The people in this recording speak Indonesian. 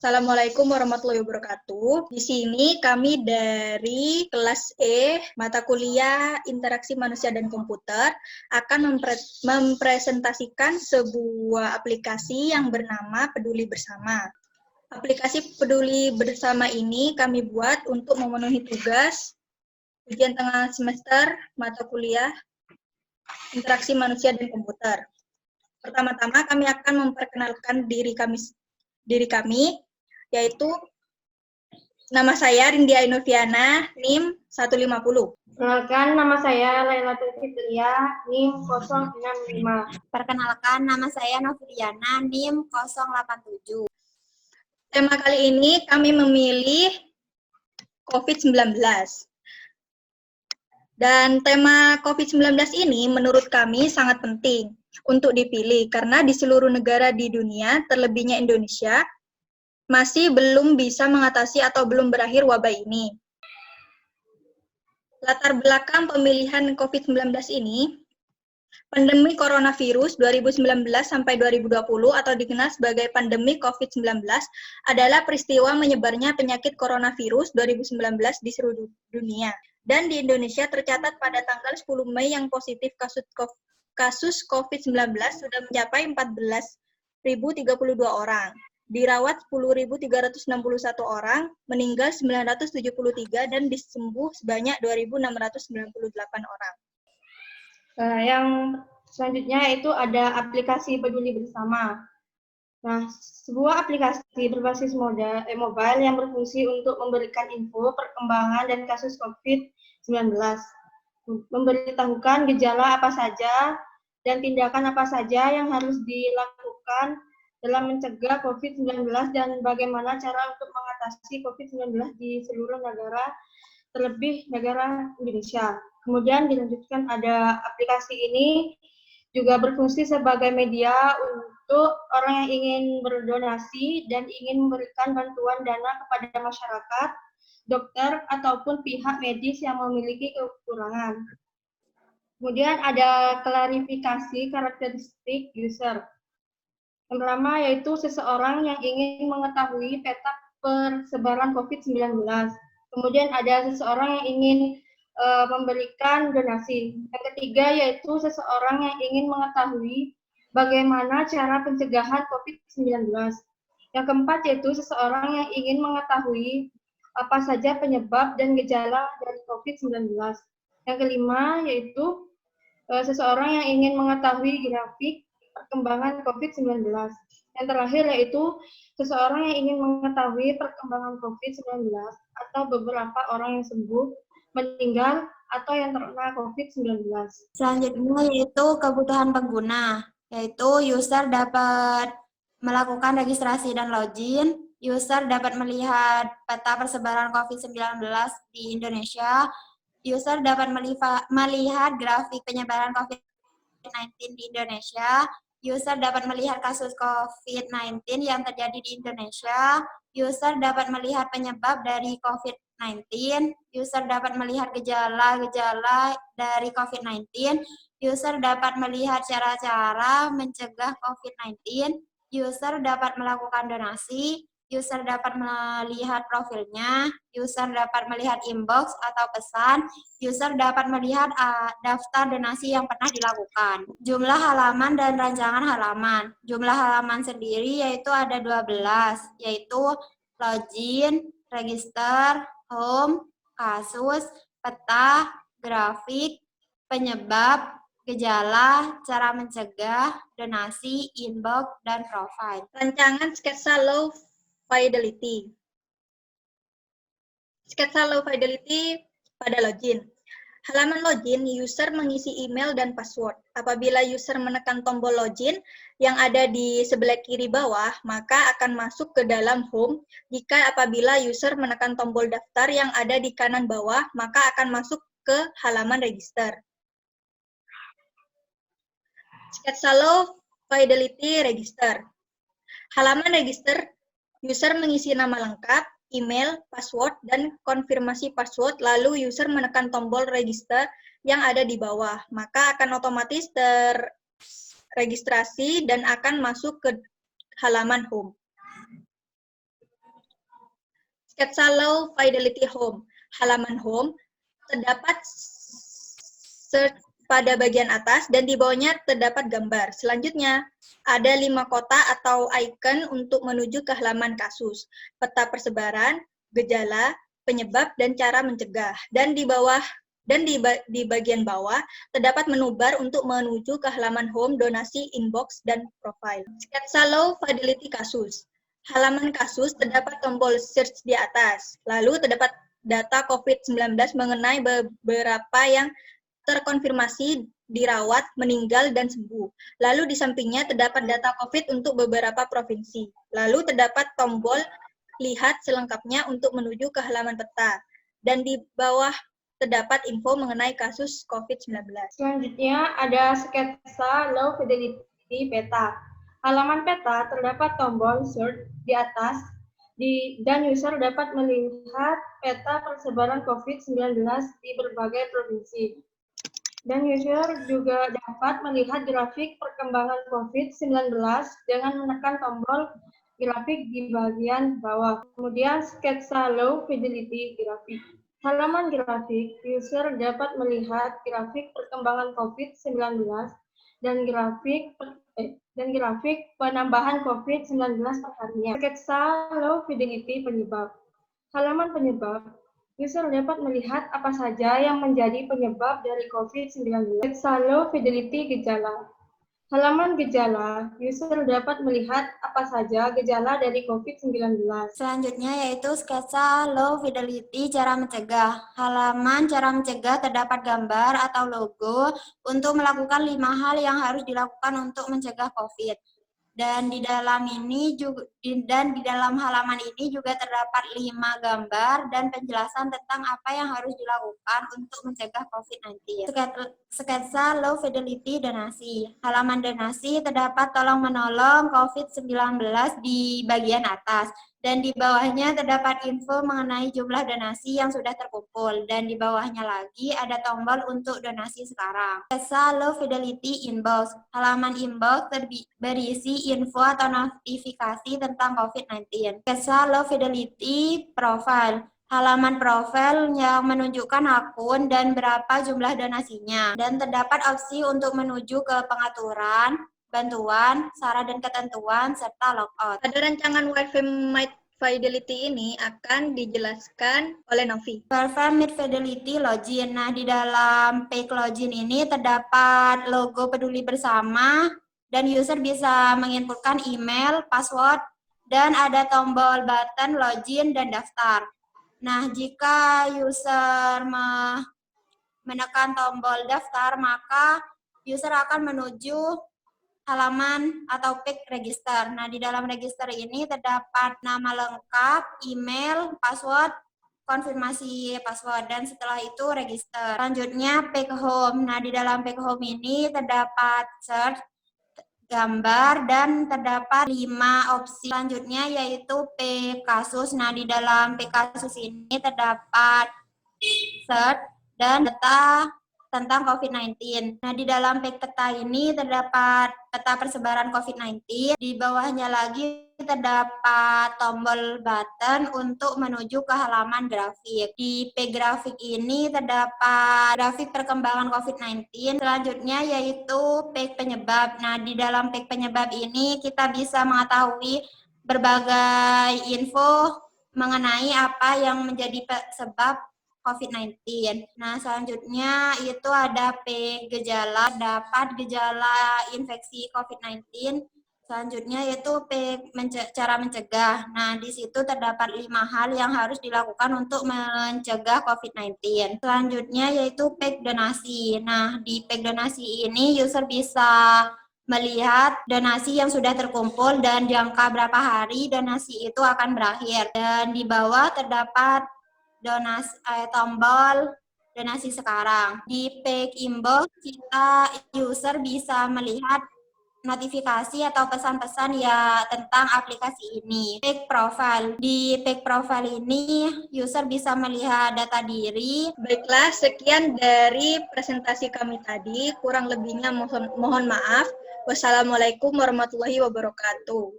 Assalamualaikum warahmatullahi wabarakatuh. Di sini kami dari kelas E, mata kuliah Interaksi Manusia dan Komputer, akan mempresentasikan sebuah aplikasi yang bernama Peduli Bersama. Aplikasi Peduli Bersama ini kami buat untuk memenuhi tugas ujian tengah semester mata kuliah Interaksi Manusia dan Komputer. Pertama-tama kami akan memperkenalkan diri kami, yaitu nama saya Rindy Ainoviana, NIM 150. Perkenalkan, nama saya Lailatul Fitria, NIM 065. Perkenalkan, nama saya Novriana, NIM 087. Tema kali ini kami memilih COVID-19. Dan tema COVID-19 ini menurut kami sangat penting untuk dipilih karena di seluruh negara di dunia, terlebihnya Indonesia, masih belum bisa mengatasi atau belum berakhir wabah ini. Latar belakang pemilihan COVID-19 ini, pandemi coronavirus 2019 sampai 2020 atau dikenal sebagai pandemi COVID-19 adalah peristiwa menyebarnya penyakit coronavirus 2019 di seluruh dunia. Dan di Indonesia tercatat pada tanggal 10 Mei yang positif kasus COVID-19 sudah mencapai 14.032 orang. Dirawat 10.361 orang, meninggal 973, dan disembuh sebanyak 2.698 orang. Yang selanjutnya itu ada aplikasi Peduli Bersama. Nah, sebuah aplikasi berbasis mobile yang berfungsi untuk memberikan info, perkembangan, dan kasus COVID-19. Memberitahukan gejala apa saja dan tindakan apa saja yang harus dilakukan dalam mencegah COVID-19 dan bagaimana cara untuk mengatasi COVID-19 di seluruh negara, terlebih negara Indonesia. Kemudian dilanjutkan ada aplikasi ini juga berfungsi sebagai media untuk orang yang ingin berdonasi dan ingin memberikan bantuan dana kepada masyarakat, dokter, ataupun pihak medis yang memiliki kekurangan. Kemudian ada klarifikasi karakteristik user. Yang pertama yaitu seseorang yang ingin mengetahui peta persebaran COVID-19. Kemudian ada seseorang yang ingin memberikan donasi. Yang ketiga yaitu seseorang yang ingin mengetahui bagaimana cara pencegahan COVID-19. Yang keempat yaitu seseorang yang ingin mengetahui apa saja penyebab dan gejala dari COVID-19. Yang kelima yaitu seseorang yang ingin mengetahui grafik perkembangan COVID-19. Yang terakhir yaitu seseorang yang ingin mengetahui perkembangan COVID-19 atau beberapa orang yang sembuh, meninggal, atau yang terkena COVID-19. Selanjutnya yaitu kebutuhan pengguna, yaitu user dapat melakukan registrasi dan login, user dapat melihat peta persebaran COVID-19 di Indonesia, user dapat melihat grafik penyebaran COVID-19 di Indonesia, user dapat melihat kasus COVID-19 yang terjadi di Indonesia, user dapat melihat penyebab dari COVID-19, user dapat melihat gejala-gejala dari COVID-19, user dapat melihat cara-cara mencegah COVID-19, user dapat melakukan donasi, user dapat melihat profilnya, user dapat melihat inbox atau pesan, user dapat melihat daftar donasi yang pernah dilakukan. Jumlah halaman dan rancangan halaman. Jumlah halaman sendiri yaitu ada 12, yaitu login, register, home, kasus, peta, grafik, penyebab, gejala, cara mencegah, donasi, inbox, dan profile. Rancangan sketsa low fidelity. Sketsa low fidelity pada login. Halaman login, user mengisi email dan password. Apabila user menekan tombol login yang ada di sebelah kiri bawah, maka akan masuk ke dalam home. Jika apabila user menekan tombol daftar yang ada di kanan bawah, maka akan masuk ke halaman register. Sketsa low fidelity register. Halaman register, user mengisi nama lengkap, email, password, dan konfirmasi password, lalu user menekan tombol register yang ada di bawah. Maka akan otomatis terregistrasi dan akan masuk ke halaman home. Sketsa Low Fidelity Home. Halaman home terdapat search pada bagian atas dan di bawahnya terdapat gambar. Selanjutnya, ada 5 kotak atau icon untuk menuju ke halaman kasus, peta persebaran, gejala, penyebab, dan cara mencegah. Dan di bagian bawah terdapat menu bar untuk menuju ke halaman home, donasi, inbox, dan profile. Sketsa Low Fidelity Kasus. Halaman kasus terdapat tombol search di atas. Lalu terdapat data COVID-19 mengenai beberapa yang terkonfirmasi dirawat, meninggal, dan sembuh. Lalu di sampingnya terdapat data COVID untuk beberapa provinsi. Lalu terdapat tombol lihat selengkapnya untuk menuju ke halaman peta. Dan di bawah terdapat info mengenai kasus COVID-19. Selanjutnya ada sketsa low fidelity peta. Halaman peta terdapat tombol search di atas dan user dapat melihat peta persebaran COVID-19 di berbagai provinsi. Dan user juga dapat melihat grafik perkembangan COVID-19 dengan menekan tombol grafik di bagian bawah. Kemudian sketsa low fidelity grafik. Halaman grafik, user dapat melihat grafik perkembangan COVID-19 dan grafik penambahan COVID-19 perharinya. Sketsa low fidelity penyebab. Halaman penyebab, user dapat melihat apa saja yang menjadi penyebab dari COVID-19. Sketsa low fidelity gejala. Halaman gejala, user dapat melihat apa saja gejala dari COVID-19. Selanjutnya yaitu sketsa low fidelity cara mencegah. Halaman cara mencegah terdapat gambar atau logo untuk melakukan 5 hal yang harus dilakukan untuk mencegah COVID. Dan di dalam halaman ini juga terdapat 5 gambar dan penjelasan tentang apa yang harus dilakukan untuk mencegah COVID-19. Sketsa low fidelity donasi. Halaman donasi terdapat tolong menolong COVID-19 di bagian atas. Dan di bawahnya terdapat info mengenai jumlah donasi yang sudah terkumpul. Dan di bawahnya lagi ada tombol untuk donasi sekarang. Sketsa low fidelity inbox. Halaman inbox berisi info atau notifikasi tentang COVID-19. Sketsa low fidelity profile. Halaman profil yang menunjukkan akun dan berapa jumlah donasinya. Dan terdapat opsi untuk menuju ke pengaturan, bantuan, syarat dan ketentuan, serta logout. Pada rancangan Wi-Fi Mid Fidelity ini akan dijelaskan oleh Novi. Wi-Fi Mid Fidelity Login. Nah, di dalam page login ini terdapat logo peduli bersama dan user bisa menginputkan email, password, dan ada tombol button login dan daftar. Nah, jika user menekan tombol daftar, maka user akan menuju halaman atau page register. Nah, di dalam register ini terdapat nama lengkap, email, password, konfirmasi password, dan setelah itu register. Selanjutnya page home. Nah, di dalam page home ini terdapat search, gambar, dan terdapat 5 opsi. Selanjutnya yaitu page kasus. Nah, di dalam page kasus ini terdapat search dan data tentang COVID-19. Nah, di dalam page peta ini terdapat peta persebaran COVID-19. Di bawahnya lagi terdapat tombol button untuk menuju ke halaman grafik. Di page grafik ini terdapat grafik perkembangan COVID-19. Selanjutnya yaitu page penyebab. Nah, di dalam page penyebab ini kita bisa mengetahui berbagai info mengenai apa yang menjadi sebab COVID-19. Nah, selanjutnya itu ada gejala, dapat gejala infeksi COVID-19. Selanjutnya yaitu cara mencegah. Nah, di situ terdapat 5 hal yang harus dilakukan untuk mencegah COVID-19. Selanjutnya yaitu donasi. Nah, di donasi ini user bisa melihat donasi yang sudah terkumpul dan jangka berapa hari donasi itu akan berakhir. Dan di bawah terdapat tombol donasi sekarang. Di page inbox user bisa melihat notifikasi atau pesan-pesan ya tentang aplikasi ini. Page profile. Di page profile ini user bisa melihat data diri. Baiklah, sekian dari presentasi kami tadi. Kurang lebihnya mohon maaf. Wassalamualaikum warahmatullahi wabarakatuh.